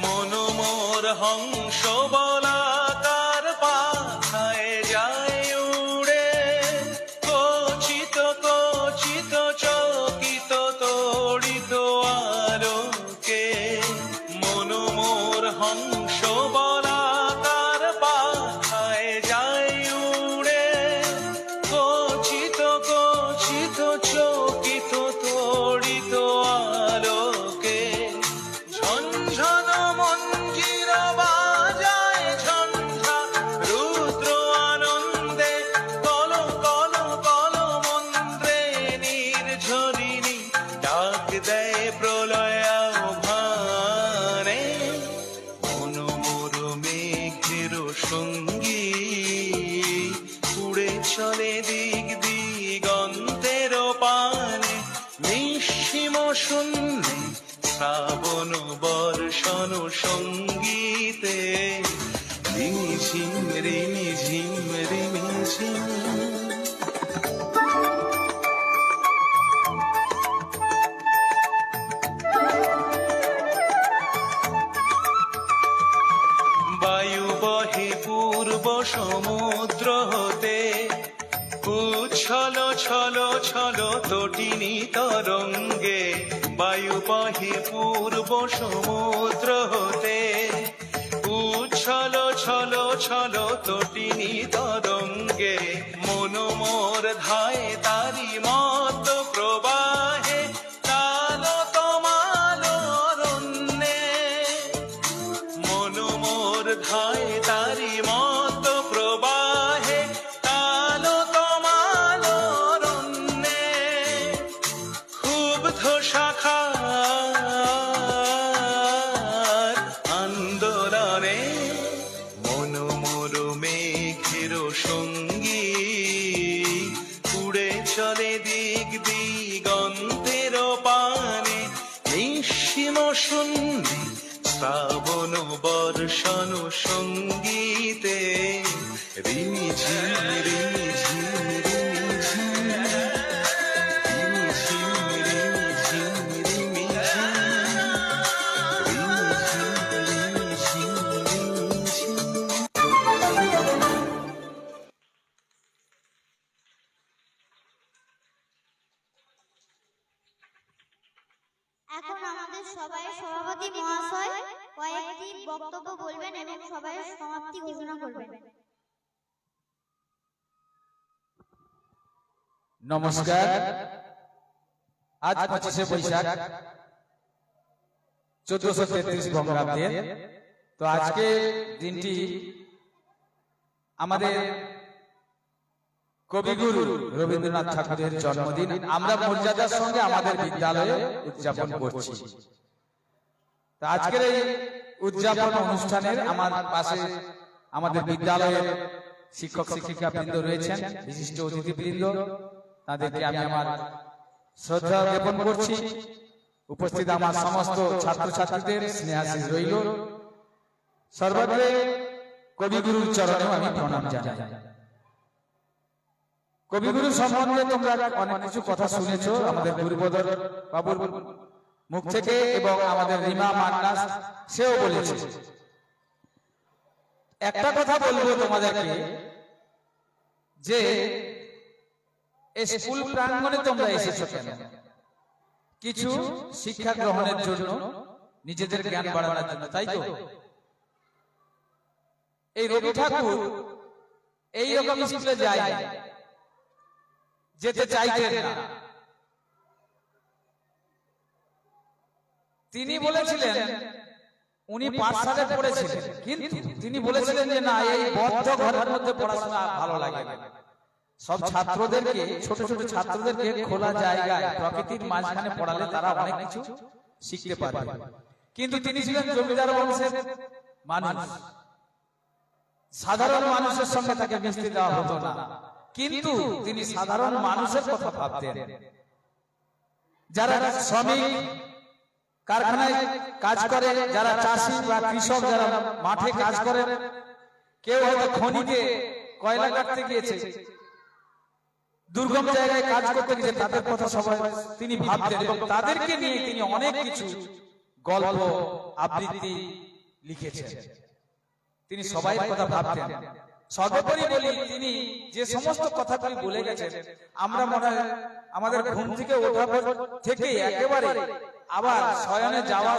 মনোমর হংস বলাকার পাখায় যায় উড়ে কচিত কচিত চকিত তড়িত আলোকে মনোমর হংস বলাকার পাখায় যায় উড়ে কচিত কচিত চকিত তড়িত আলোকে ঝনঝন মঞ্জির বাজায় ঝঞ্ঝা রুদ্র আনন্দে কল কল কল মন্ত্রে নির্ঝর শূন্যে শ্রাবণ বর্ষণ সঙ্গীতে রিমিঝিম রিমিঝিম রিমিঝিম। বায়ু বহে পূর্ব সমুদ্র হতে, উচ্ছল ছল ছল তটিনী তরঙ্গে। বায়ু বহে পূর্ব সমুদ্র হতে, উচ্ছল ছল ছল তটিনী তরঙ্গে। মন মোর ধায় তারি মত প্রবাহে, কাল তমাল অরণ্যে। মন মোর ধায় তারি মত প্রবাহে, কাল তমাল অরণ্যে। ক্ষুব্ধ শাখার আন্দোলনে, মন মোর মেঘের সঙ্গী। উড়ে চলে দিক দিগন্তের পানে, নিঃসীম শূন্যে শ্রাবণ বর্ষণ সঙ্গীতে। রিমিঝিম রিমিঝিম রিমিঝিম, রিমিঝিম রিমিঝিম রিমিঝিম, রিমিঝিম রিমিঝিম রিমিঝিম। এখন আমাদের সবাই সভাপতি মহাশয় কয়েকটি বক্তব্য বলবেন এবং সবাই সমাপ্তি ঘোষণা করবেন। নমস্কার। আজ 25শে বৈশাখ 1433 বঙ্গাব্দে। তো আজকে দিনটি আমাদের কবিগুরু রবীন্দ্রনাথ ঠাকুরের জন্মদিন। আমরা মর্যাদার সঙ্গে আমাদের বিদ্যালয়ে উদযাপন করছি। তো আজকের এই উদযাপন অনুষ্ঠানের আমার পাশে আমাদের বিদ্যালয়ের শিক্ষক শিক্ষিকা বৃন্দ রয়েছেন, বিশিষ্ট অতিথিবৃন্দ। তাদেরকে আমি আমার শ্রদ্ধা জ্ঞাপন করছি। উপস্থিত আমার সমস্ত ছাত্রছাত্রীদের স্নেহাশীষ রইল। সর্বাগ্রে কবিগুরুর চরণেও আমি প্রণাম জানাই। কবিগুরু সম্বন্ধে তোমরা অনেক কিছু কথা শুনেছো আমাদের গুরুপদ বাবুর মুখ থেকে, এবং আমাদের রিমা মান্না সেও বলেছে। একটা কথা বলবো তোমাদেরকে, যে স্কুল প্রাঙ্গণে তোমরা এসেছো কেন? কিছু শিক্ষা গ্রহণের জন্য, নিজেদের জ্ঞান বাড়ানোর জন্য, তাই তো? এই রবি ঠাকুর এইরকম স্কুলে যায়, যেতে চাইতেন না। তিনি বলেছিলেন, উনি পাঠশালায় পড়েছিলেন, কিন্তু তিনি বলেছিলেন যে না, এই বদ্ধ ঘরের মধ্যে পড়াশোনা ভালো লাগে না। সব ছাত্রদেরকে, ছোট ছোট ছাত্রদেরকে খোলা জায়গায় প্রকৃতির মাঝখানে পড়ালে তারা অনেক কিছু শিখতে পারবে। কিন্তু তিনি ছিলেন জমিদার বংশের মানুষ, সাধারণ মানুষের সঙ্গে তাকে মিশতে দেওয়া হতো না। কিন্তু তিনি সাধারণ মানুষের কথা ভাবতেন। যারা শ্রমিক কারখানায় কাজ করে, যারা চাষি বা কৃষক, যারা মাঠে কাজ করেন, কেউ হয়তো খনিতে কয়লা কাটতে গিয়েছে, দুর্গম জায়গায় কাজ করতে গিয়েছে, তাদের কথা সবাই তিনি ভাবতেন, এবং তাদেরকে নিয়ে তিনি অনেক কিছু গল্প আবৃত্তি লিখেছেন। তিনি সবাই কথা ভাবতেন। সর্বোপরি বলি, তিনি যে সমস্ত কথাগুলি বলে গেছেন, আমরা মনে হয় আমাদের ঘুম থেকে ওঠা থেকে একেবারে আবার শয়নে যাওয়া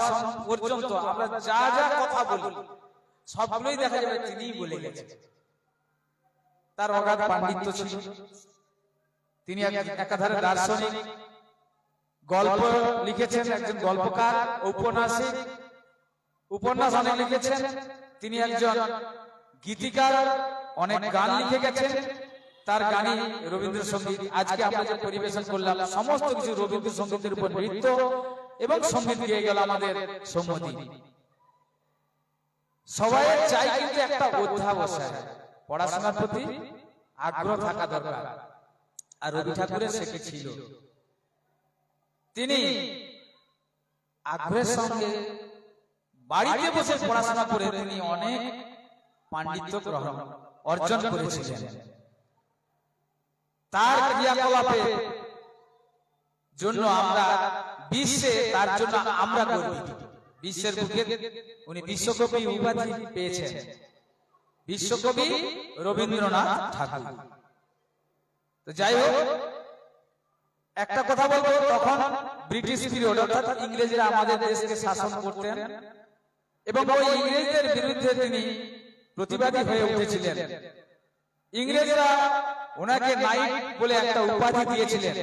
পর্যন্ত আমরা যা যা কথা বলি সবগুলোই দেখা যাবে তিনিই বলে গেছেন। তার অগাধ পাণ্ডিত্য ছিল। তিনি একাধারে দার্শনিক, গল্প লিখেছেন, একজন গল্পকার, ঔপন্যাসিক, উপন্যাস অনেক লিখেছেন। তিনি একজন গীতিকার, অনেক গান লিখে গেছেন। তার গানই রবীন্দ্রসঙ্গীত। আজকে আমরা যে পরিবেশন করলাম সমস্ত কিছু রবীন্দ্রসঙ্গীতের উপর নৃত্য এবং সঙ্গীত গিয়ে গেল আমাদের সম্মতি। সবাই চাই কিন্তু একটা অধ্যাবসায়, পড়াশোনার প্রতি আগ্রহ থাকা দরকার। আর রবি ঠাকুরের সেটি ছিল। তিনি আগ্রহের সঙ্গে বাড়িতে বসে পড়াশোনা করে তিনি অনেক পাণ্ডিত্য গ্রহণ অর্জন করেছিলেন। তার ক্রিয়াকলাপের জন্য আমরা বিশ্বে তার জন্য আমরা গর্বিত। বিশ্বের বুকে উনি বিশ্বকবি উপাধি পেয়েছেন, বিশ্বকবি রবীন্দ্রনাথ ঠাকুর। তো যাই হোক, একটা কথা বলবো, তখন ব্রিটিশ পিরিয়ড অর্থাৎ ইংরেজরা আমাদের দেশকে শাসন করতেন এবং ওই ইংরেজদের বিরুদ্ধে তিনি প্রতিবাদী হয়ে উঠেছিলেন। ইংরেজরা ওনাকে নাইট বলে একটা উপাধি দিয়েছিলেন।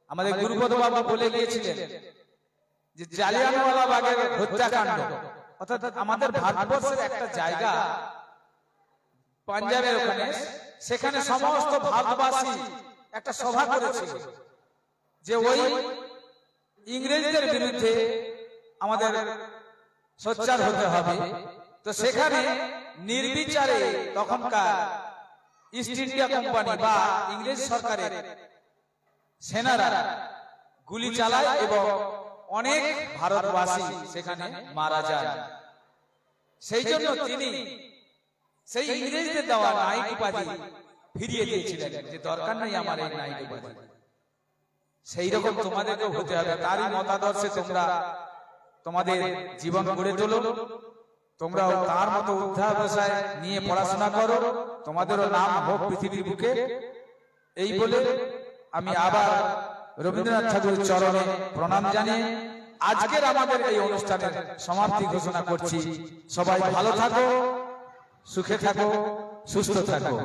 আমাদের গুরুপদ বাবু বলে গিয়েছিলেন যে জালিয়ানওয়ালাবাগের হত্যাকাণ্ড, অর্থাৎ আমাদের ভারতবর্ষের একটা জায়গা পাঞ্জাবের ওখানে, সেখানে সমস্ত ভারতবাসী একটা সভা করেছিল যে ওই ইংরেজদের বিরুদ্ধে আমাদের সোচ্চার হতে হবে। তো সেখানে নির্বিচারে তখনকার ইস্ট ইন্ডিয়া কোম্পানি বা ইংরেজ সরকারের সেনারা গুলি চালায় এবং অনেক ভারতবাসী সেখানে মারা যায়। সেই জন্য তিনি সেই ইংরেজদের দেওয়া নাইট উপাধি ফিরিয়ে দিয়েছিলেন যে দরকার নেই আমার এই নাইট উপাধি। সেই রকম তোমাদেরকেও হতে হবে। তারই মতাদর্শে তোমরা তোমাদের জীবন গড়ে তোলো, তোমরাও তার মতো অধ্যাবসায় নিয়ে পড়াশোনা করো, তোমাদেরও নাম হোক পৃথিবীর বুকে। এই বলে আমি আবার রবীন্দ্রনাথ ঠাকুরের চরণে প্রণাম জানিয়ে আজকের আমাদের এই অনুষ্ঠানের সমাপ্তি ঘোষণা করছি। সবাই ভালো থাকো, সুখে থাকো, সুস্থ থাকো।